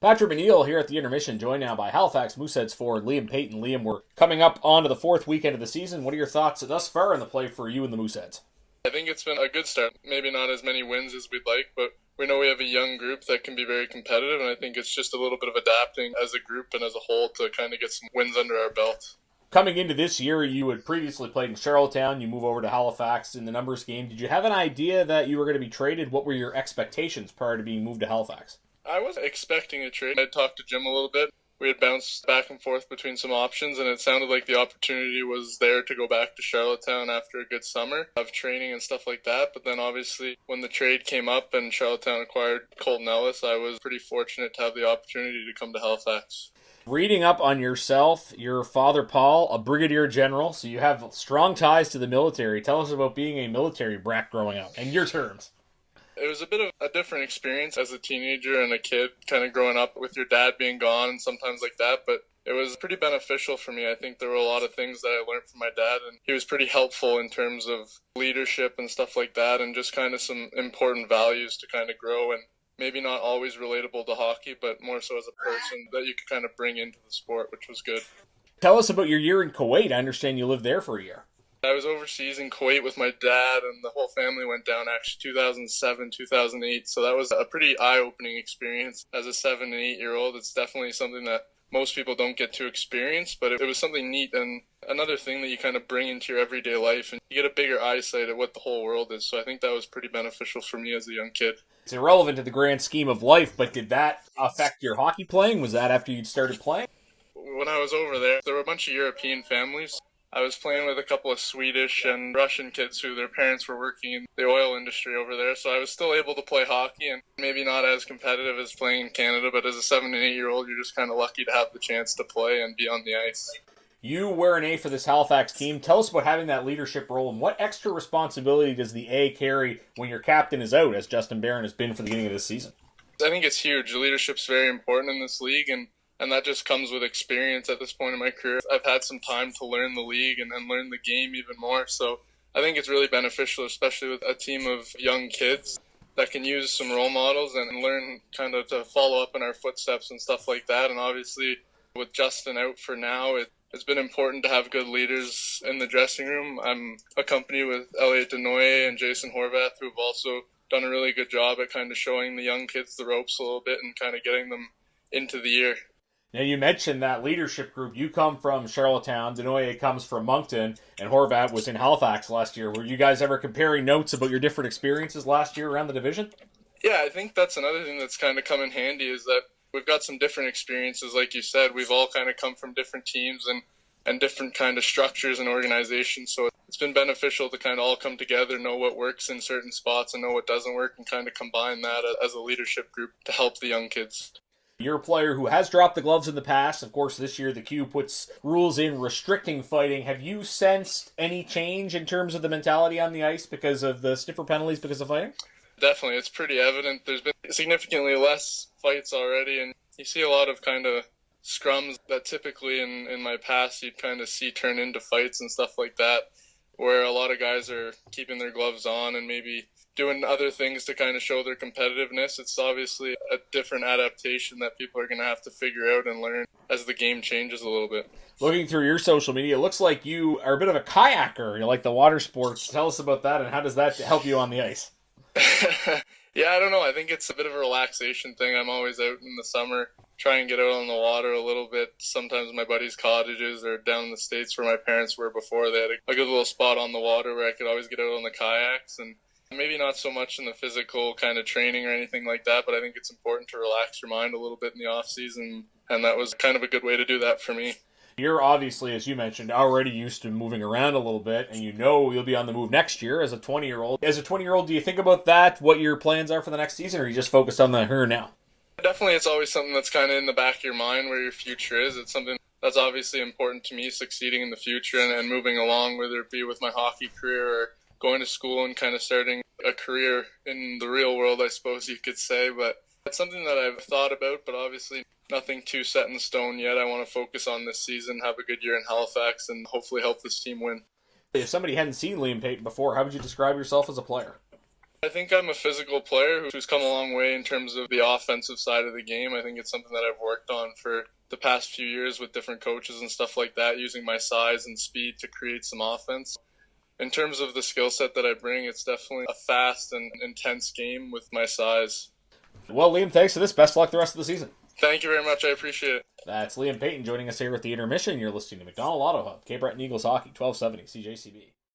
Patrick McNeil here at the intermission, joined now by Halifax Mooseheads forward Liam Peyton. Liam, we're coming up onto the fourth weekend of the season. What are your thoughts thus far in the play for you and the Mooseheads? I think it's been a good start. Maybe not as many wins as we'd like, but we know we have a young group that can be very competitive, and I think it's just a little bit of adapting as a group and as a whole to kind of get some wins under our belt. Coming into this year, you had previously played in Charlottetown. You move over to Halifax in the numbers game. Did you have an idea that you were going to be traded? What were your expectations prior to being moved to Halifax? I was expecting a trade. I talked to Jim a little bit. We had bounced back and forth between some options, and it sounded like the opportunity was there to go back to Charlottetown after a good summer of training and stuff like that. But then obviously when the trade came up and Charlottetown acquired Colton Ellis, I was pretty fortunate to have the opportunity to come to Halifax. Reading up on yourself, your father Paul, a brigadier general, so you have strong ties to the military. Tell us about being a military brat growing up and your terms. It was a bit of a different experience as a teenager and a kid, kind of growing up with your dad being gone and sometimes like that, but it was pretty beneficial for me. I think there were a lot of things that I learned from my dad, and he was pretty helpful in terms of leadership and stuff like that, and just kind of some important values to kind of grow, and maybe not always relatable to hockey, but more so as a person that you could kind of bring into the sport, which was good. Tell us about your year in Kuwait. I understand you lived there for a year. I was overseas in Kuwait with my dad, and the whole family went down actually 2007, 2008. So that was a pretty eye-opening experience. As a 7 and 8 year old, it's definitely something that most people don't get to experience, but it was something neat and another thing that you kind of bring into your everyday life, and you get a bigger eyesight at what the whole world is. So I think that was pretty beneficial for me as a young kid. It's irrelevant to the grand scheme of life, but did that affect your hockey playing? Was that after you'd started playing? When I was over there were a bunch of European families. I was playing with a couple of Swedish and Russian kids who their parents were working in the oil industry over there, so I was still able to play hockey, and maybe not as competitive as playing in Canada, but as a 7 and 8 year old, you're just kind of lucky to have the chance to play and be on the ice. You wear an A for this Halifax team. Tell us about having that leadership role, and what extra responsibility does the A carry when your captain is out, as Justin Barron has been for the beginning of this season? I think it's huge. Leadership's very important in this league, and that just comes with experience at this point in my career. I've had some time to learn the league and learn the game even more. So I think it's really beneficial, especially with a team of young kids that can use some role models and learn kind of to follow up in our footsteps and stuff like that. And obviously with Justin out for now, it's been important to have good leaders in the dressing room. I'm accompanied with Elliot Denoye and Jason Horvath, who have also done a really good job at kind of showing the young kids the ropes a little bit and kind of getting them into the year. Now, you mentioned that leadership group. You come from Charlottetown, Denoye comes from Moncton, and Horvath was in Halifax last year. Were you guys ever comparing notes about your different experiences last year around the division? Yeah, I think that's another thing that's kind of come in handy is that we've got some different experiences. Like you said, we've all kind of come from different teams and different kind of structures and organizations. So it's been beneficial to kind of all come together, know what works in certain spots and know what doesn't work, and kind of combine that as a leadership group to help the young kids. You're a player who has dropped the gloves in the past. Of course, this year the Q puts rules in restricting fighting. Have you sensed any change in terms of the mentality on the ice because of the stiffer penalties because of fighting? Definitely. It's pretty evident. There's been significantly less fights already, and you see a lot of kind of scrums that typically in my past you'd kind of see turn into fights and stuff like that, where a lot of guys are keeping their gloves on and maybe doing other things to kind of show their competitiveness. It's obviously a different adaptation that people are going to have to figure out and learn as the game changes a little bit. Looking through your social media, it looks like you are a bit of a kayaker. You like the water sports. Tell us about that, and how does that help you on the ice? Yeah, I don't know. I think it's a bit of a relaxation thing. I'm always out in the summer, try and get out on the water a little bit. Sometimes my buddies' cottages or down in the States where my parents were before, they had a good little spot on the water where I could always get out on the kayaks, and maybe not so much in the physical kind of training or anything like that, but I think it's important to relax your mind a little bit in the off season, and that was kind of a good way to do that for me. You're obviously, as you mentioned, already used to moving around a little bit, and you know you'll be on the move next year as a 20-year-old. As a 20-year-old, do you think about that, what your plans are for the next season, or are you just focused on the here and now? Definitely, it's always something that's kind of in the back of your mind where your future is. It's something that's obviously important to me, succeeding in the future and moving along, whether it be with my hockey career or going to school and kind of starting a career in the real world, I suppose you could say. But it's something that I've thought about, but obviously nothing too set in stone yet. I want to focus on this season, have a good year in Halifax, and hopefully help this team win. If somebody hadn't seen Liam Peyton before, how would you describe yourself as a player? I think I'm a physical player who's come a long way in terms of the offensive side of the game. I think it's something that I've worked on for the past few years with different coaches and stuff like that, using my size and speed to create some offense. In terms of the skill set that I bring, it's definitely a fast and intense game with my size. Well, Liam, thanks for this. Best of luck the rest of the season. Thank you very much. I appreciate it. That's Liam Peyton joining us here at the intermission. You're listening to McDonald Auto Hub, Cape Breton Eagles Hockey, 1270 CJCB.